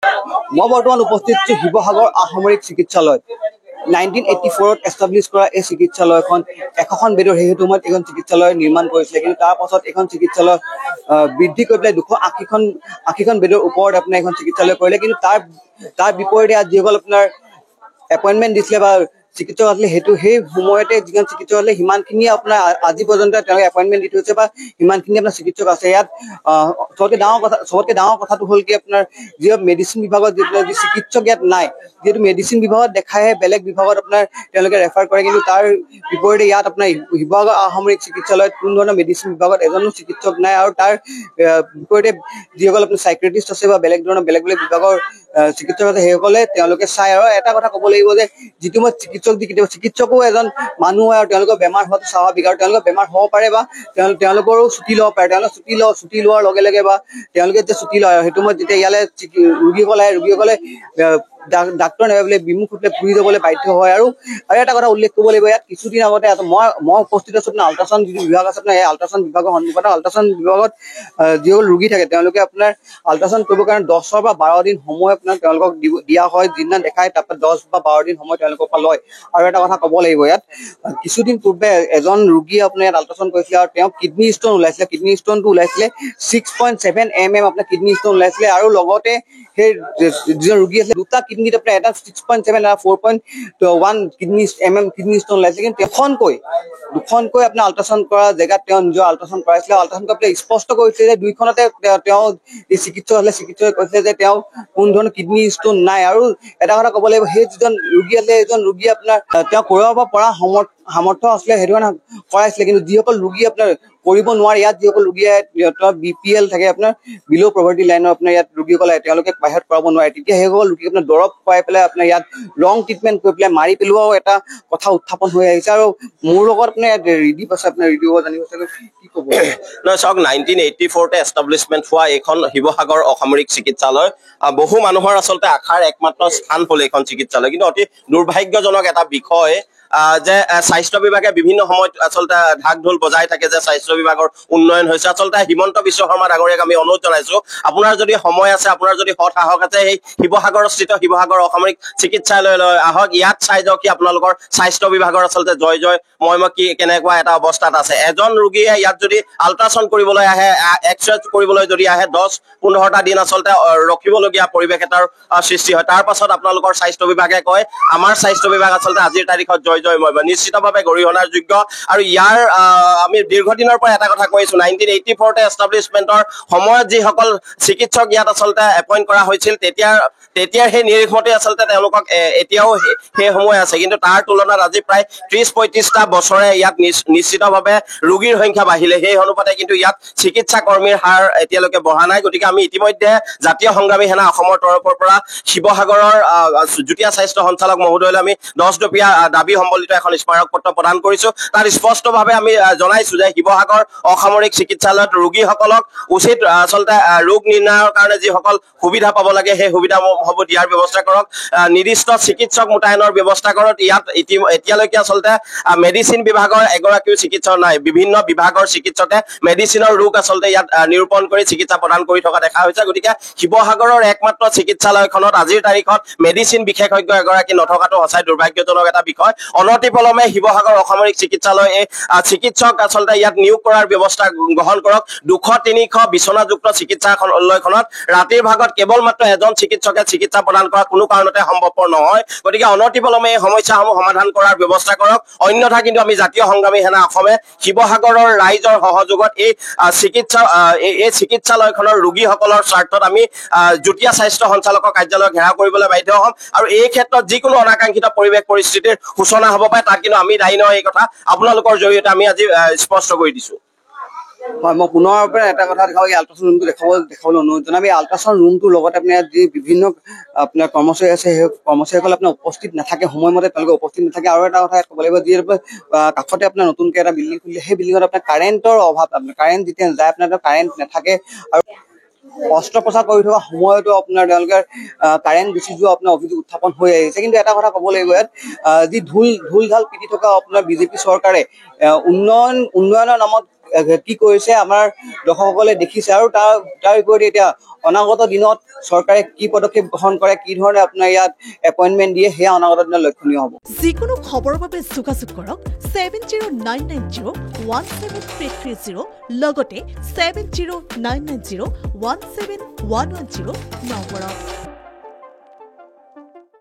মই বৰ্তমান উপস্থিত আছো শিৱসাগৰ আসামৰিক চিকিৎসালয় 1984 এষ্টাব্লিছ কৰা এই চিকিৎসালয়খন 100খন বেডৰ সেই সময়ত এখন চিকিৎসালয় নিৰ্মাণ কৰিছিলে কিন্তু তাৰ পাছত এখন চিকিৎসালয় বৃদ্ধি কৰি পেলাই 280খন বেডৰ ওপৰত আপোনাৰ এখন চিকিৎসালয় কৰিলে কিন্তু তাৰ বিপৰীতে যিসকল আপোনাৰ এপইণ্টমেণ্ট দিছিলে বা চিকিৎসক আছিলে সেইটো সেই সময়তে যিজন চিকিৎসক আছিলে সিমানখিনি আপোনাৰ আজি পৰ্যন্ত তেওঁলোকে এপইণ্টমেণ্ট দি থৈছে বা সিমানখিনি আপোনাৰ চিকিৎসক আছে ইয়াত চবতকে ডাঙৰ কথাটো হ'ল কি আপোনাৰ যি মেডিচিন বিভাগত যি চিকিৎসক ইয়াত নাই যিহেতু মেডিচিন বিভাগত দেখাইহে বেলেগ বিভাগত আপোনাৰ তেওঁলোকে ৰেফাৰ কৰে কিন্তু তাৰ বিপৰীতে ইয়াত আপোনাৰ শিৱসাগৰ আসামৰিক চিকিৎসালয়ত কোনো ধৰণৰ মেডিচিন বিভাগত এজনো চিকিৎসক নাই আৰু তাৰ বিপৰীতে যিসকল আপোনাৰ চাইক্ৰেটিষ্ট আছে বা বেলেগ বিভাগৰ চিকিৎসক আছে সেইসকলে তেওঁলোকে চাই আৰু এটা কথা ক'ব লাগিব যে যিটো মই চিকিৎসক দি কেতিয়াবা চিকিৎসকো এজন মানুহ হয় আৰু তেওঁলোকৰ বেমাৰ হোৱাটো স্বাভাৱিক আৰু তেওঁলোকৰ বেমাৰ হ'ব পাৰে বা তেওঁলোকৰো ছুটি ল'ব পাৰে তেওঁলোকে ছুটি লোৱাৰ লগে লগে বা তেওঁলোকে যেতিয়া ছুটি লয় সেইটো মই যেতিয়া ইয়ালৈ ৰোগীসকলে ডাক্তৰ নাপাবলৈ বিমুখ হৈ ফুৰি যাবলৈ বাধ্য হয় আৰু এটা কথা উল্লেখ কৰিব লাগিব ইয়াত কিছুদিন আগতে মই উপস্থিত আছো আপোনাৰ আল্ট্ৰাচাউণ্ড যিটো বিভাগ আছে আপোনাৰ এই আল্ট্ৰাচাউণ্ড বিভাগৰ সন্মুখত আল্ট্ৰাচাউণ্ড বিভাগত যিসকল ৰোগী থাকে তেওঁলোকে আপোনাৰ আল্ট্ৰাচাউণ্ড কৰিবৰ কাৰণে 10 বা 12 দিন সময় আপোনাৰ তেওঁলোকক দিয়া হয় যিদিনা দেখায় তাৰপৰা 10 বা 12 দিন সময় তেওঁলোকৰ পৰা লয় আৰু এটা কথা ক'ব লাগিব ইয়াত কিছুদিন পূৰ্বে এজন ৰোগীয়ে আপোনাৰ ইয়াত আল্ট্ৰাচাউণ্ড কৰিছিলে আৰু তেওঁ কিডনী ষ্ট'ন ওলাইছিলে কিডনী ষ্ট'নটো ওলাইছিলে 6.7 mm আপোনাৰ কিডনী ষ্ট'ন ওলাইছিলে আৰু লগতে সেই যিজন ৰোগী আছিলে দুটা কিডনীত আপোনাৰ এটা 6.7 আৰু 4.1 কিডনী ষ্ট'ন ওলাইছিলে কিন্তু দুখনকৈ আপোনাৰ আল্ট্ৰাচাউণ্ড কৰা জেগাত তেওঁ নিজৰ আল্ট্ৰাচাউণ্ড কৰাইছিলে আল্ট্ৰাচাউণ্ড কৰি পেলাই স্পষ্ট কৰিছিলে যে দুইখনতে তেওঁ এই চিকিৎসকে কৈছিলে যে তেওঁ কোনো ধৰণৰ কিডনী ষ্ট'ন নাই আৰু এটা কথা ক'ব লাগিব সেই যিজন ৰোগী আছিলে এজন ৰোগী আপোনাৰ তেওঁ কৰিব পৰা সামৰ্থ্য আছিলে সেইটো কাৰণে কৰাইছিলে কিন্তু যিসকল ৰোগী আপোনাৰ কৰিব নোৱাৰে ইয়াত যিসকল ৰোগীয়ে BPL থাকে আপোনাৰ বিল' পভাৰ্টি লাইনৰ আপোনাৰ ইয়াত ৰোগীসকল তেওঁলোকে বাহিৰত কৰাব নোৱাৰে তেতিয়া সেইসকল ৰোগী আপোনাৰ দৰৱ খুৱাই পেলাই আপোনাৰ ইয়াত ৰং ট্ৰিটমেণ্ট কৰি পেলাই মাৰি পেলোৱাও এটা কথা উত্থাপন হৈ আহিছে আৰু মোৰ লগত আপোনাৰ ইয়াত ৰিদিপ আছে আপোনাৰ ৰিদিপ জানিব চাগে কি ক'ব নহয় চাওক 1984 এষ্টাব্লিছমেণ্ট হোৱা এইখন শিৱসাগৰ অসামৰিক চিকিৎসালয় বহু মানুহৰ আচলতে আশাৰ একমাত্ৰ স্থান হ'ল এইখন চিকিৎসালয় কিন্তু অতি দুৰ্ভাগ্যজনক এটা বিষয় যে স্বাস্থ্য বিভাগে বিভিন্ন সময়ত আচলতে ঢাক ঢোল বজাই থাকে যে স্বাস্থ্য বিভাগৰ উন্নয়ন হৈছে আচলতে হিমন্ত বিশ্ব শৰ্মা ডাঙৰীয়াক আমি অনুৰোধ জনাইছো আপোনাৰ যদি সময় আছে আপোনাৰ যদি সৎ সাহস আছে সেই শিৱসাগৰস্থিত শিৱসাগৰ অসামৰিক চিকিৎসালয়লৈ আহক ইয়াত চাই যাওক কি আপোনালোকৰ স্বাস্থ্য বিভাগৰ আচলতে জয় কি কেনেকুৱা এটা অৱস্থাত আছে এজন ৰোগীয়ে ইয়াত যদি আল্ট্ৰাচাউণ্ড কৰিবলৈ আহে এক্সৰে কৰিবলৈ যদি আহে 10-15টা দিন আচলতে ৰখিবলগীয়া পৰিৱেশ এটাৰ সৃষ্টি হয় তাৰ পাছত আপোনালোকৰ স্বাস্থ্য বিভাগে কয় আমাৰ স্বাস্থ্য বিভাগ আচলতে আজিৰ তাৰিখত নিশ্চিতভাৱে গৰিহণাৰ যোগ্য আৰু ইয়াৰ আমি দীৰ্ঘদিনৰ পৰা এটা কথা কৈছো 1984 এষ্টাব্লিছমেণ্টৰ সময়ত যিসকল চিকিৎসক ইয়াত আচলতে এপইণ্ট কৰা হৈছিল তেতিয়াৰ সেই নিৰীক্ষমতে আচলতে তেওঁলোকক এতিয়াও সেই সময় আছে কিন্তু তাৰ তুলনাত আজি প্ৰায় 30-35টা বছৰে ইয়াত নিশ্চিতভাৱে ৰোগীৰ সংখ্যা বাঢ়িলে সেই অনুপাতে কিন্তু ইয়াত চিকিৎসা কৰ্মীৰ হাৰ এতিয়ালৈকে বঢ়া নাই গতিকে আমি ইতিমধ্যে জাতীয় সংগ্ৰামী সেনা অসমৰ তৰফৰ পৰা শিৱসাগৰৰ যুটীয়া স্বাস্থ্য সঞ্চালক মহোদয়লৈ আমি 10 দপীয়া দাবী সম্বলিত এখন স্মাৰক পত্ৰ প্ৰদান কৰিছো তাৰ স্পষ্টভাৱে আমি জনাইছো যে শিৱসাগৰ অসামৰিক চিকিৎসালয়ত ৰোগীসকলক উচিত আচলতে ৰোগ নিৰ্ণয়ৰ কাৰণে যিসকল সুবিধা পাব লাগে সেই সুবিধাসমূহ দিয়াৰ ব্যৱস্থা কৰক নিৰ্দিষ্ট চিকিৎসক মোতায়েনৰ ব্যৱস্থা কৰক ইয়াত এতিয়ালৈকে আচলতে মেডিচিন বিভাগৰ এগৰাকীও চিকিৎসক নাই বিভিন্ন বিভাগৰ চিকিৎসকে মেডিচিনৰ ৰোগ আচলতে ইয়াত নিৰূপণ কৰি চিকিৎসা প্ৰদান কৰি থকা দেখা হৈছে গতিকে শিৱসাগৰৰ একমাত্ৰ চিকিৎসালয়খনত আজিৰ তাৰিখত মেডিচিন বিশেষজ্ঞ এগৰাকী নথকাটো সঁচাই দুৰ্ভাগ্যজনক এটা বিষয় অনতিপলমে শিৱসাগৰ অসামৰিক চিকিৎসালয় চিকিৎসক আচলতে ইয়াত নিয়োগ কৰাৰ ব্যৱস্থা গ্ৰহণ কৰক 200-300 বিচনাযুক্ত চিকিৎসালয়খনত ৰাতিৰ ভাগত কেৱল মাত্ৰ এজন চিকিৎসকে চিকিৎসা প্ৰদান কৰা কোনো কাৰণতে সম্ভৱপৰ নহয় গতিকে অনতিপলমে এই সমস্যাসমূহ সমাধান কৰাৰ ব্যৱস্থা কৰক অন্যথা কিন্তু আমি জাতীয় সংগ্ৰামী সেনা অসমে শিৱসাগৰৰ ৰাইজৰ সহযোগত এই চিকিৎসালয়খনৰ ৰোগীসকলৰ স্বাৰ্থত আমি যুটীয়া স্বাস্থ্য সঞ্চালকৰ কাৰ্যালয় ঘেৰাও কৰিবলৈ বাধ্য হ'ম আৰু এই ক্ষেত্ৰত যিকোনো অনাকাংক্ষিত পৰিৱেশ পৰিস্থিতিৰ সূচনা হ'ব পাৰে তাক কিন্তু আমি দায়ী নহয় এই কথা আপোনালোকৰ জৰিয়তে আমি আজি স্পষ্ট কৰি দিছো হয় মই পুনৰ এটা কথা দেখাব আল্ট্ৰাচাউণ্ড ৰুমটো দেখাবলৈ অনুৰোধ জনাম এই আল্ট্ৰাচাউণ্ড ৰুমটোৰ লগতে আপোনাৰ যি বিভিন্ন আপোনাৰ কৰ্মচাৰী আছে সেই কৰ্মচাৰীসকল আপোনাৰ উপস্থিত নাথাকে সময়মতে তেওঁলোকে উপস্থিত নাথাকে আৰু এটা কথা ক'ব লাগিব যি কাষতে আপোনাৰ নতুনকৈ এটা বিল্ডিং খুলিলে সেই বিল্ডিঙত আপোনাৰ কাৰেণ্টৰ অভাৱ আপোনাৰ কাৰেণ্ট যেতিয়া যায় আপোনাৰ কাৰেণ্ট নাথাকে আৰু অস্ত্ৰোপচাৰ কৰি থকা সময়তো আপোনাৰ তেওঁলোকে কাৰেণ্ট গুচি যোৱা আপোনাৰ অভিযোগ উত্থাপন হৈ আহিছে কিন্তু এটা কথা ক'ব লাগিব ইয়াত যি ঢোল ঢাল পিটি থকা আপোনাৰ বিজেপি চৰকাৰে উন্নয়নৰ নামত কি কৰিছে আমাৰ দৰ্শকসকলে দেখিছে আৰু তাৰ বিপৰীতে এতিয়া অনাগত দিনত চৰকাৰে কি পদক্ষেপ গ্ৰহণ কৰে কি ধৰণে আপোনাৰ ইয়াত এপইণ্টমেণ্ট দিয়ে সেয়া অনাগত দিনত লক্ষণীয় হ'ব যিকোনো খবৰৰ বাবে যোগাযোগ কৰক 7099017330 লগতে 7099017110 নম্বৰত